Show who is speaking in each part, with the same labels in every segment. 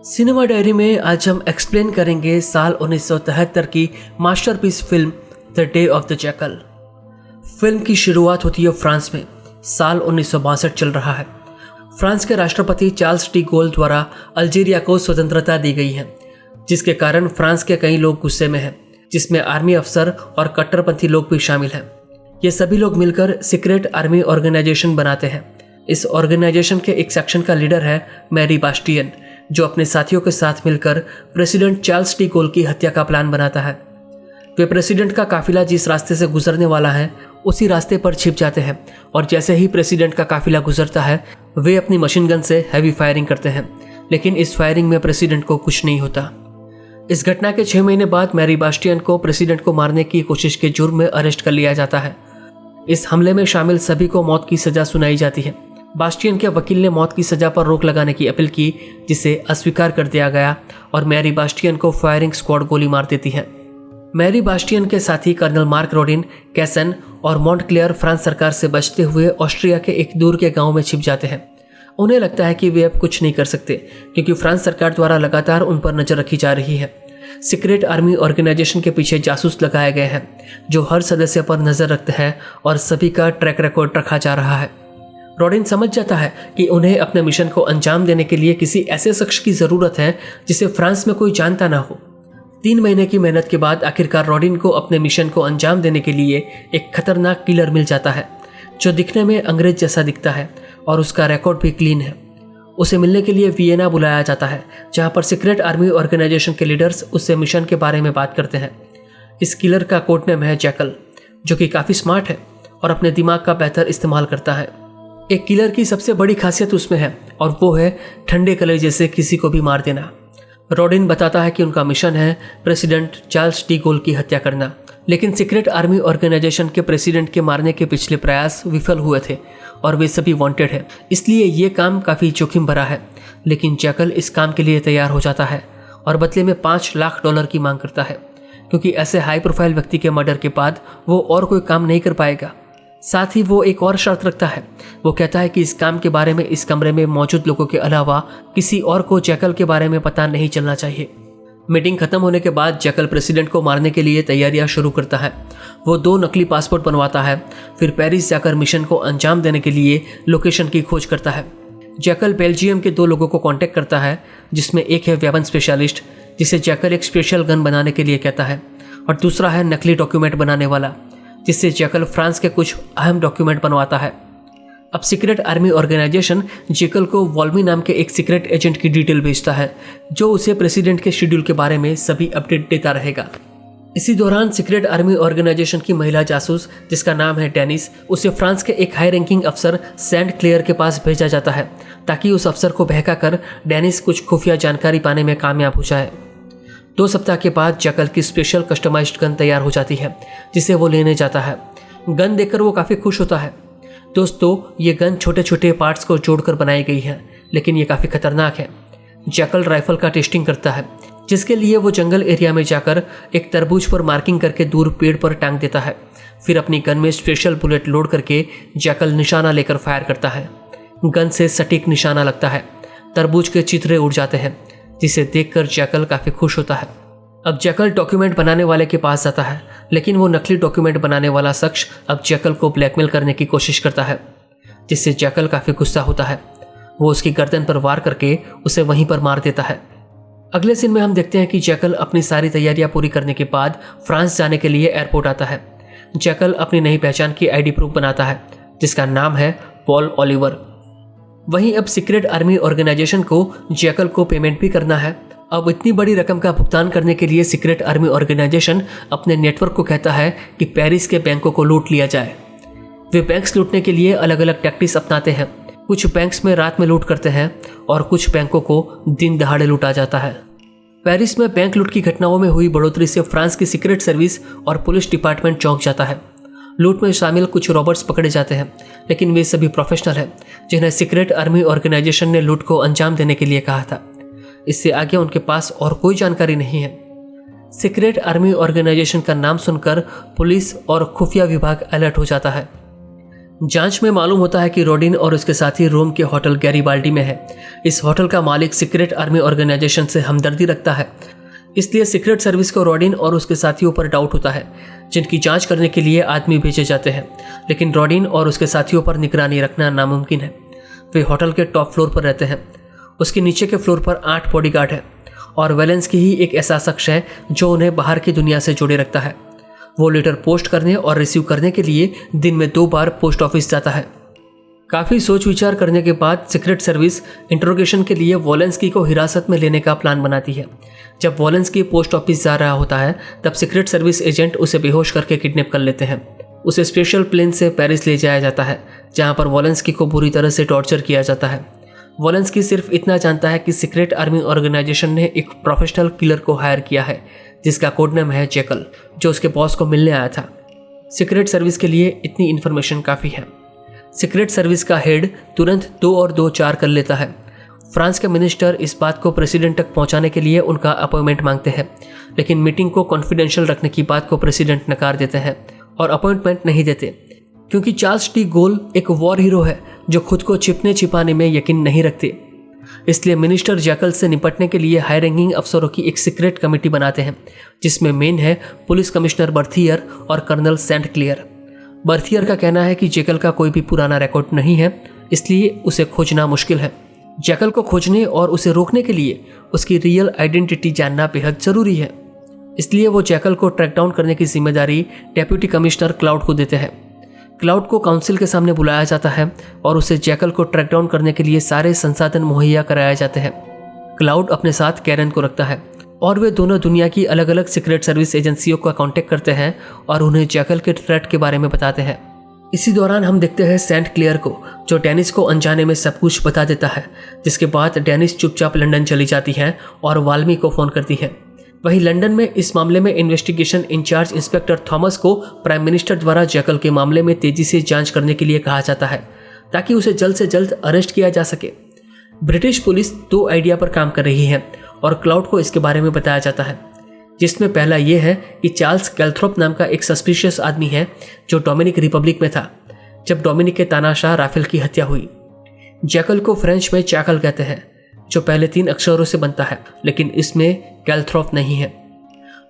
Speaker 1: Cinema diary में आज हम एक्सप्लेन करेंगे साल 1973 की masterpiece film the day of the jackal. Film की शुरुआत होती है फ्रांस में। साल 1962 चल रहा है। फ्रांस के राष्ट्रपति चार्ल्स डी गोल द्वारा अल्जीरिया को स्वतंत्रता दी गई है, जिसके कारण फ्रांस के कई लोग गुस्से में हैं, जिसमें आर्मी अफसर और कट्टरपंथी लोग भी शामिल हैं। ये सभी लोग मिलकर सीक्रेट आर्मी ऑर्गेनाइजेशन बनाते हैं। इस ऑर्गेनाइजेशन के एक सेक्शन का लीडर है मैरी बास्टियन, जो अपने साथियों के साथ मिलकर प्रेसिडेंट चार्ल्स डी गोल की हत्या का प्लान बनाता है। वे प्रेसिडेंट का काफिला जिस रास्ते से गुजरने वाला है उसी रास्ते पर छिप जाते हैं, और जैसे ही प्रेसिडेंट का काफिला गुजरता है वे अपनी मशीन गन से हैवी फायरिंग करते हैं, लेकिन इस फायरिंग में प्रेसिडेंट को कुछ नहीं होता। इस घटना के 6 महीने बाद मैरी बास्टियन को प्रेसिडेंट को मारने की कोशिश के जुर्म में अरेस्ट कर लिया जाता है। इस हमले में शामिल सभी को मौत की सजा सुनाई जाती है। बास्टियन के वकील ने मौत की सजा पर रोक लगाने की अपील की, जिसे अस्वीकार कर दिया गया और मैरी बास्टियन को फायरिंग स्क्वाड गोली मार देती है। मैरी बास्टियन के साथी कर्नल मार्क रोडिन, कैसन और मॉन्टक्लेयर फ्रांस सरकार से बचते हुए ऑस्ट्रिया के एक दूर के गांव में छिप जाते हैं। उन्हें लगता है कि वे अब कुछ नहीं कर सकते, क्योंकि फ्रांस सरकार द्वारा लगातार उन पर नजर रखी जा रही है। सीक्रेट आर्मी ऑर्गेनाइजेशन के पीछे जासूस लगाए गए हैं, जो हर सदस्य पर नजर रखते हैं और सभी का ट्रैक रिकॉर्ड रखा जा रहा है। रॉडिन समझ जाता है कि उन्हें अपने मिशन को अंजाम देने के लिए किसी ऐसे शख्स की जरूरत है जिसे फ्रांस में कोई जानता ना हो। 3 महीने की मेहनत के बाद आखिरकार रॉडिन को अपने मिशन को अंजाम देने के लिए एक खतरनाक किलर मिल जाता है, जो दिखने में अंग्रेज जैसा दिखता है और उसका रिकॉर्ड भी क्लीन है। उसे मिलने के लिए वियना बुलाया जाता है, जहां पर सीक्रेट आर्मी ऑर्गेनाइजेशन के लीडर्स उससे मिशन के बारे में बात करते हैं। इस किलर का कोड नेम है जैकल, जो कि काफ़ी स्मार्ट है और अपने दिमाग का बेहतर इस्तेमाल करता है। एक किलर की सबसे बड़ी खासियत उसमें है, और वो है ठंडे कलेजे से किसी को भी मार देना। रॉडिन बताता है कि उनका मिशन है प्रेसिडेंट चार्ल्स डी गोल की हत्या करना, लेकिन सीक्रेट आर्मी ऑर्गेनाइजेशन के प्रेसिडेंट के मारने के पिछले प्रयास विफल हुए थे और वे सभी वांटेड हैं, इसलिए ये काम काफ़ी जोखिम भरा है। लेकिन जैकल इस काम के लिए तैयार हो जाता है और बदले में $5 लाख की मांग करता है, क्योंकि ऐसे हाई प्रोफाइल व्यक्ति के मर्डर के बाद वो और कोई काम नहीं कर पाएगा। साथ ही वो एक और शर्त रखता है। वो कहता है कि इस काम के बारे में इस कमरे में मौजूद लोगों के अलावा किसी और को जैकल के बारे में पता नहीं चलना चाहिए। मीटिंग खत्म होने के बाद जैकल प्रेसिडेंट को मारने के लिए तैयारियां शुरू करता है। वो 2 नकली पासपोर्ट बनवाता है, फिर पेरिस जाकर मिशन को अंजाम देने के लिए लोकेशन की खोज करता है। जैकल बेल्जियम के 2 लोगों को कांटेक्ट करता है, जिसमें एक है वेपन स्पेशलिस्ट, जिसे जैकल एक स्पेशल गन बनाने के लिए कहता है, और दूसरा है नकली डॉक्यूमेंट बनाने वाला, जिससे जैकल फ्रांस के कुछ अहम डॉक्यूमेंट बनवाता है। अब सीक्रेट आर्मी ऑर्गेनाइजेशन जैकल को वॉल्मी नाम के एक सीक्रेट एजेंट की डिटेल भेजता है, जो उसे प्रेसिडेंट के शेड्यूल के बारे में सभी अपडेट देता रहेगा। इसी दौरान सीक्रेट आर्मी ऑर्गेनाइजेशन की महिला जासूस, जिसका नाम है डेनिस, उसे फ्रांस के एक हाई रैंकिंग अफसर सेंट क्लेयर के पास भेजा जाता है, ताकि उस अफसर को बहकाकर डेनिस कुछ खुफिया जानकारी पाने में कामयाब हो जाए। 2 सप्ताह के बाद जैकल की स्पेशल कस्टमाइज्ड गन तैयार हो जाती है, जिसे वो लेने जाता है। गन देखकर वो काफ़ी खुश होता है। दोस्तों, ये गन छोटे छोटे पार्ट्स को जोड़कर बनाई गई है, लेकिन ये काफ़ी खतरनाक है। जैकल राइफल का टेस्टिंग करता है, जिसके लिए वो जंगल एरिया में जाकर एक तरबूज पर मार्किंग करके दूर पेड़ पर टांग देता है। फिर अपनी गन में स्पेशल बुलेट लोड करके जैकल निशाना लेकर फायर करता है। गन से सटीक निशाना लगता है, तरबूज के चित्रे उड़ जाते हैं, जिसे देखकर जैकल काफ़ी खुश होता है। अब जैकल डॉक्यूमेंट बनाने वाले के पास जाता है, लेकिन वो नकली डॉक्यूमेंट बनाने वाला शख्स अब जैकल को ब्लैकमेल करने की कोशिश करता है, जिससे जैकल काफ़ी गुस्सा होता है। वो उसकी गर्दन पर वार करके उसे वहीं पर मार देता है। अगले सीन में हम देखते हैं कि जैकल अपनी सारी तैयारियां पूरी करने के बाद फ्रांस जाने के लिए एयरपोर्ट आता है। जैकल अपनी नई पहचान की आईडी प्रूफ बनाता है, जिसका नाम है पॉल ओलिवर। वहीं अब सीक्रेट आर्मी ऑर्गेनाइजेशन को जैकल को पेमेंट भी करना है। अब इतनी बड़ी रकम का भुगतान करने के लिए सीक्रेट आर्मी ऑर्गेनाइजेशन अपने नेटवर्क को कहता है कि पेरिस के बैंकों को लूट लिया जाए। वे बैंक्स लूटने के लिए अलग अलग टैक्टिक्स अपनाते हैं। कुछ बैंक्स में रात में लूट करते हैं और कुछ बैंकों को दिन दहाड़े लूटा जाता है। पेरिस में बैंक लूट की घटनाओं में हुई बढ़ोतरी से फ्रांस की सीक्रेट सर्विस और पुलिस डिपार्टमेंट चौंक जाता है। लूट में शामिल कुछ रॉबर्ट्स पकड़े जाते हैं, लेकिन वे सभी प्रोफेशनल हैं, जिन्हें सीक्रेट आर्मी ऑर्गेनाइजेशन ने लूट को अंजाम देने के लिए कहा था। इससे आगे उनके पास और कोई जानकारी नहीं है। सीक्रेट आर्मी ऑर्गेनाइजेशन का नाम सुनकर पुलिस और खुफिया विभाग अलर्ट हो जाता है। जांच में मालूम होता है कि रोडिन और उसके साथी रोम के होटल गैरीबाल्डी में है। इस होटल का मालिक सीक्रेट आर्मी ऑर्गेनाइजेशन से हमदर्दी रखता है, इसलिए सीक्रेट सर्विस को रोडिन और उसके साथियों पर डाउट होता है, जिनकी जांच करने के लिए आदमी भेजे जाते हैं। लेकिन रोडिन और उसके साथियों पर निगरानी रखना नामुमकिन है। वे होटल के टॉप फ्लोर पर रहते हैं। उसके नीचे के फ्लोर पर 8 बॉडीगार्ड हैं और वेलेंस्की ही एक ऐसा शख्स है जो उन्हें बाहर की दुनिया से जोड़े रखता है। वो लेटर पोस्ट करने और रिसीव करने के लिए दिन में 2 बार पोस्ट ऑफिस जाता है। काफ़ी सोच विचार करने के बाद सीक्रेट सर्विस इंट्रोगेशन के लिए वोलेंस्की को हिरासत में लेने का प्लान बनाती है। जब वोलेंस्की पोस्ट ऑफिस जा रहा होता है तब सीक्रेट सर्विस एजेंट उसे बेहोश करके किडनैप कर लेते हैं। उसे स्पेशल प्लेन से पेरिस ले जाया जाता है, जहां पर वोलेंस्की को बुरी तरह से टॉर्चर किया जाता है। वोलेंस्की सिर्फ इतना जानता है कि सीक्रेट आर्मी ऑर्गेनाइजेशन ने एक प्रोफेशनल किलर को हायर किया है, जिसका कोड नेम है जैकल, जो उसके बॉस को मिलने आया था। सीक्रेट सर्विस के लिए इतनी इन्फॉर्मेशन काफ़ी है। सीक्रेट सर्विस का हेड तुरंत 2 और 2 4 कर लेता है। फ्रांस के मिनिस्टर इस बात को प्रेसिडेंट तक पहुंचाने के लिए उनका अपॉइंटमेंट मांगते हैं, लेकिन मीटिंग को कॉन्फिडेंशियल रखने की बात को प्रेसिडेंट नकार देते हैं और अपॉइंटमेंट नहीं देते, क्योंकि चार्ल्स डी गोल एक वॉर हीरो है जो खुद को छिपने छिपाने में यकीन नहीं रखते। इसलिए मिनिस्टर जैकल से निपटने के लिए हाई रैंकिंग अफसरों की एक सीक्रेट कमेटी बनाते हैं, जिसमें मेन है पुलिस कमिश्नर बर्थियर और कर्नल सेंट क्लियर। बर्थियर का कहना है कि जैकल का कोई भी पुराना रिकॉर्ड नहीं है, इसलिए उसे खोजना मुश्किल है। जैकल को खोजने और उसे रोकने के लिए उसकी रियल आइडेंटिटी जानना बेहद ज़रूरी है। इसलिए वो जैकल को ट्रैक डाउन करने की जिम्मेदारी डेप्यूटी कमिश्नर क्लाउड को देते हैं। क्लाउड को काउंसिल के सामने बुलाया जाता है और उसे जैकल को ट्रैक डाउन करने के लिए सारे संसाधन मुहैया कराए जाते हैं। क्लाउड अपने साथ कैरन को रखता है और वे दोनों दुनिया की अलग अलग सीक्रेट सर्विस एजेंसियों का कांटेक्ट करते हैं और उन्हें जैकल के थ्रेट के बारे में बताते हैं। इसी दौरान हम देखते हैं सेंट क्लियर को, जो डेनिस को अनजाने में सब कुछ बता देता है, जिसके बाद डेनिस चुपचाप लंदन चली जाती है और वाल्मी को फ़ोन करती है। वहीं लंदन में इस मामले में इन्वेस्टिगेशन इंचार्ज इंस्पेक्टर थॉमस को प्राइम मिनिस्टर द्वारा जैकल के मामले में तेजी से जांच करने के लिए कहा जाता है, ताकि उसे जल्द से जल्द अरेस्ट किया जा सके। ब्रिटिश पुलिस 2 आइडिया पर काम कर रही है और क्लाउड को इसके बारे में बताया जाता है, जिसमें पहला यह है कि चार्ल्स कैल्थ्रोप नाम का एक सस्पिशियस आदमी है जो डोमिनिक रिपब्लिक में था जब डोमिनिक के तानाशाह राफेल की हत्या हुई। जैकल को फ्रेंच में चैकल कहते हैं, जो पहले 3 अक्षरों से बनता है, लेकिन इसमें कैल्थ्रोप नहीं है।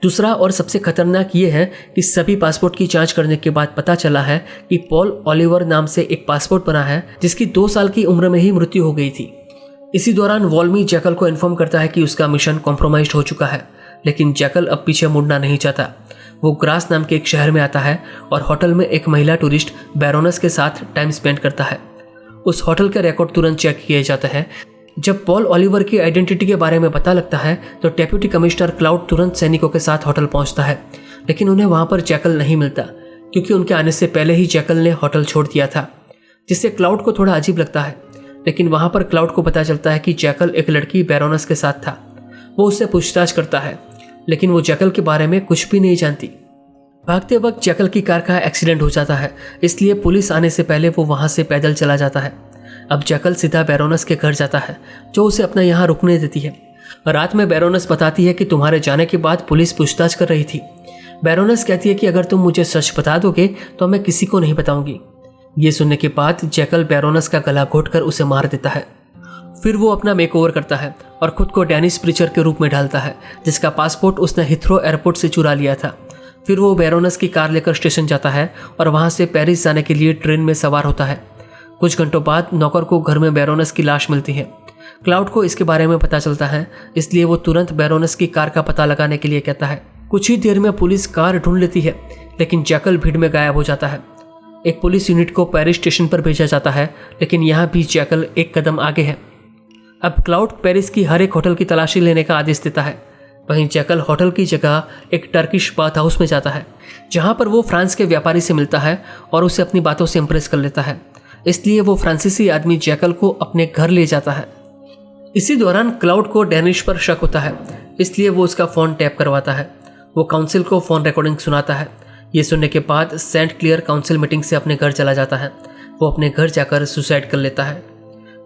Speaker 1: दूसरा और सबसे खतरनाक ये है कि सभी पासपोर्ट की जांच करने के बाद पता चला है कि पॉल ओलिवर नाम से एक पासपोर्ट बना है जिसकी 2 साल की उम्र में ही मृत्यु हो गई थी। इसी दौरान वॉल्मी जैकल को इन्फॉर्म करता है कि उसका मिशन कॉम्प्रोमाइज्ड हो चुका है, लेकिन जैकल अब पीछे मुड़ना नहीं चाहता। वो ग्रास नाम के एक शहर में आता है और होटल में एक महिला टूरिस्ट बैरोनस के साथ टाइम स्पेंड करता है। उस होटल के रिकॉर्ड तुरंत चेक किए जाते हैं। जब पॉल ओलिवर की आइडेंटिटी के बारे में पता लगता है तो डेप्यूटी कमिश्नर क्लाउड तुरंत सैनिकों के साथ होटल पहुंचता है, लेकिन उन्हें वहां पर जैकल नहीं मिलता, क्योंकि उनके आने से पहले ही जैकल ने होटल छोड़ दिया था, जिससे क्लाउड को थोड़ा अजीब लगता है। लेकिन वहां पर क्लाउड को पता चलता है कि जैकल एक लड़की बैरोनस के साथ था। वो उससे पूछताछ करता है, लेकिन वो जैकल के बारे में कुछ भी नहीं जानती। भागते वक्त जैकल की कार का एक्सीडेंट हो जाता है, इसलिए पुलिस आने से पहले वो वहां से पैदल चला जाता है। अब जैकल सीधा बैरोनस के घर जाता है, जो उसे अपना यहाँ रुकने देती है। रात में बैरोनस बताती है कि तुम्हारे जाने के बाद पुलिस पूछताछ कर रही थी। बैरोनस कहती है कि अगर तुम मुझे सच बता दोगे तो मैं किसी को नहीं बताऊंगी। ये सुनने के बाद जैकल बैरोनस का गला घोटकर उसे मार देता है। फिर वो अपना मेकओवर करता है और खुद को डेनिस प्रीचर के रूप में ढालता है, जिसका पासपोर्ट उसने हिथ्रो एयरपोर्ट से चुरा लिया था। फिर वो बैरोनस की कार लेकर स्टेशन जाता है और वहाँ से पेरिस जाने के लिए ट्रेन में सवार होता है। कुछ घंटों बाद नौकर को घर में बैरोनस की लाश मिलती है। क्लाउड को इसके बारे में पता चलता है, इसलिए वो तुरंत बैरोनस की कार का पता लगाने के लिए कहता है। कुछ ही देर में पुलिस कार ढूंढ लेती है, लेकिन जैकल भीड़ में गायब हो जाता है। एक पुलिस यूनिट को पेरिस स्टेशन पर भेजा जाता है, लेकिन यहाँ भी जैकल एक कदम आगे है। अब क्लाउड पेरिस की हर एक होटल की तलाशी लेने का आदेश देता है। वहीं जैकल होटल की जगह एक टर्किश बाथ हाउस में जाता है, जहाँ पर वो फ्रांस के व्यापारी से मिलता है और उसे अपनी बातों से इम्प्रेस कर लेता है। इसलिए वो फ्रांसीसी आदमी जैकल को अपने घर ले जाता है। इसी दौरान क्लाउड को डेनिश पर शक होता है, इसलिए वो उसका फ़ोन टैप करवाता है। वो काउंसिल को फ़ोन रिकॉर्डिंग सुनाता है। ये सुनने के बाद सेंट क्लियर काउंसिल मीटिंग से अपने घर चला जाता है। वो अपने घर जाकर सुसाइड कर लेता है।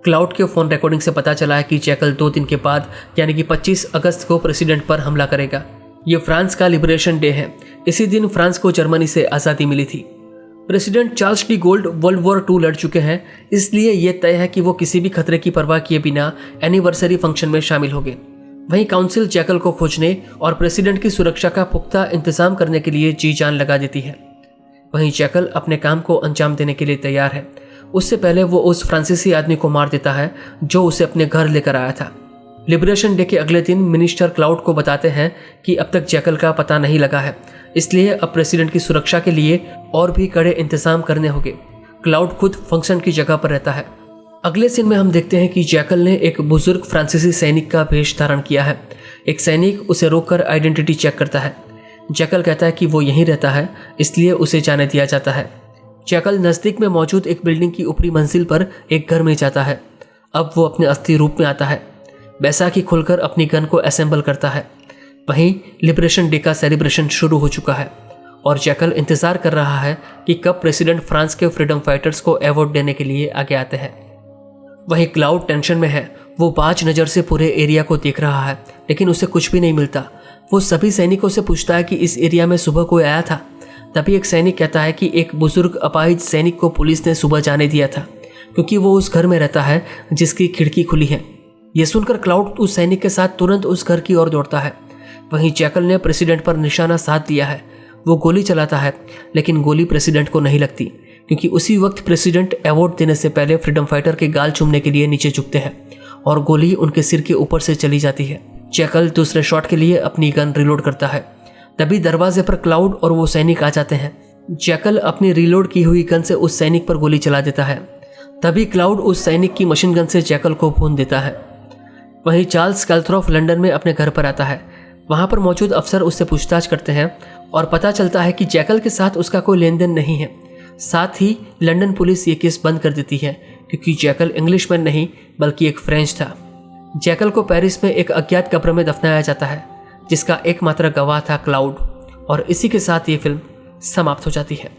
Speaker 1: क्लाउड के फ़ोन रिकॉर्डिंग से पता चला है कि जैकल 2 दिन के बाद यानी कि 25 अगस्त को प्रेसिडेंट पर हमला करेगा। ये फ्रांस का लिबरेशन डे है। इसी दिन फ्रांस को जर्मनी से आज़ादी मिली थी। President Charles de gold world war 2 लड़ चुके हैं, इसलिए यह तय है कि वो किसी भी खतरे की परवाह किए बिना एनिवर्सरी फंक्शन में शामिल होंगे। वहीं काउंसिल जैकल को खोजने और प्रेसिडेंट की सुरक्षा का पुख्ता इंतजाम करने के लिए जी जान लगा देती है। वहीं जैकल अपने काम को अंजाम देने के लिए तैयार है। उससे पहले वो उस फ्रांसीसी आदमी को मार देता है जो उसे अपने घर लेकर आया था। लिबरेशन डे के अगले दिन मिनिस्टर क्लाउड को बताते हैं कि अब तक जैकल का पता नहीं लगा है, इसलिए अब प्रेसिडेंट की सुरक्षा के लिए और भी कड़े इंतजाम करने होंगे। क्लाउड खुद फंक्शन की जगह पर रहता है। अगले सीन में हम देखते हैं कि जैकल ने एक बुजुर्ग फ्रांसीसी सैनिक का वेश धारण किया है। एक सैनिक उसे रोककर आइडेंटिटी चेक करता है। जैकल कहता है कि वो यहीं रहता है, इसलिए उसे जाने दिया जाता है। जैकल नज़दीक में मौजूद एक बिल्डिंग की ऊपरी मंजिल पर एक घर में जाता है। अब वो अपने असली रूप में आता है। बैसाखी खुलकर अपनी गन को असेंबल करता है। वहीं लिबरेशन डे का सेलिब्रेशन शुरू हो चुका है और जैकल इंतज़ार कर रहा है कि कब प्रेसिडेंट फ्रांस के फ्रीडम फाइटर्स को अवार्ड देने के लिए आगे आते हैं। वहीं क्लाउड टेंशन में है। वो बाज नज़र से पूरे एरिया को देख रहा है, लेकिन उसे कुछ भी नहीं मिलता। वो सभी सैनिकों से पूछता है कि इस एरिया में सुबह कोई आया था। तभी एक सैनिक कहता है कि एक बुजुर्ग अपाहिज सैनिक को पुलिस ने सुबह जाने दिया था, क्योंकि वो उस घर में रहता है जिसकी खिड़की खुली है। यह सुनकर क्लाउड उस सैनिक के साथ तुरंत उस घर की ओर दौड़ता है। वहीं जैकल ने प्रेसिडेंट पर निशाना साध दिया है। वो गोली चलाता है, लेकिन गोली प्रेसिडेंट को नहीं लगती, क्योंकि उसी वक्त प्रेसिडेंट अवार्ड देने से पहले फ्रीडम फाइटर के गाल चूमने के लिए नीचे झुकते हैं और गोली उनके सिर के ऊपर से चली जाती है। जैकल दूसरे शॉट के लिए अपनी गन रिलोड करता है। तभी दरवाजे पर क्लाउड और वो सैनिक आ जाते हैं। जैकल अपनी रिलोड की हुई गन से उस सैनिक पर गोली चला देता है। तभी क्लाउड उस सैनिक की मशीन गन से जैकल को भून देता है। वहीं चार्ल्स कैल्थ्रॉफ लंदन में अपने घर पर आता है। वहां पर मौजूद अफसर उससे पूछताछ करते हैं और पता चलता है कि जैकल के साथ उसका कोई लेन देन नहीं है। साथ ही लंदन पुलिस ये केस बंद कर देती है, क्योंकि जैकल इंग्लिशमैन नहीं बल्कि एक फ्रेंच था। जैकल को पेरिस में एक अज्ञात कब्र में दफनाया जाता है, जिसका एकमात्र गवाह था क्लाउड। और इसी के साथ ये फिल्म समाप्त हो जाती है।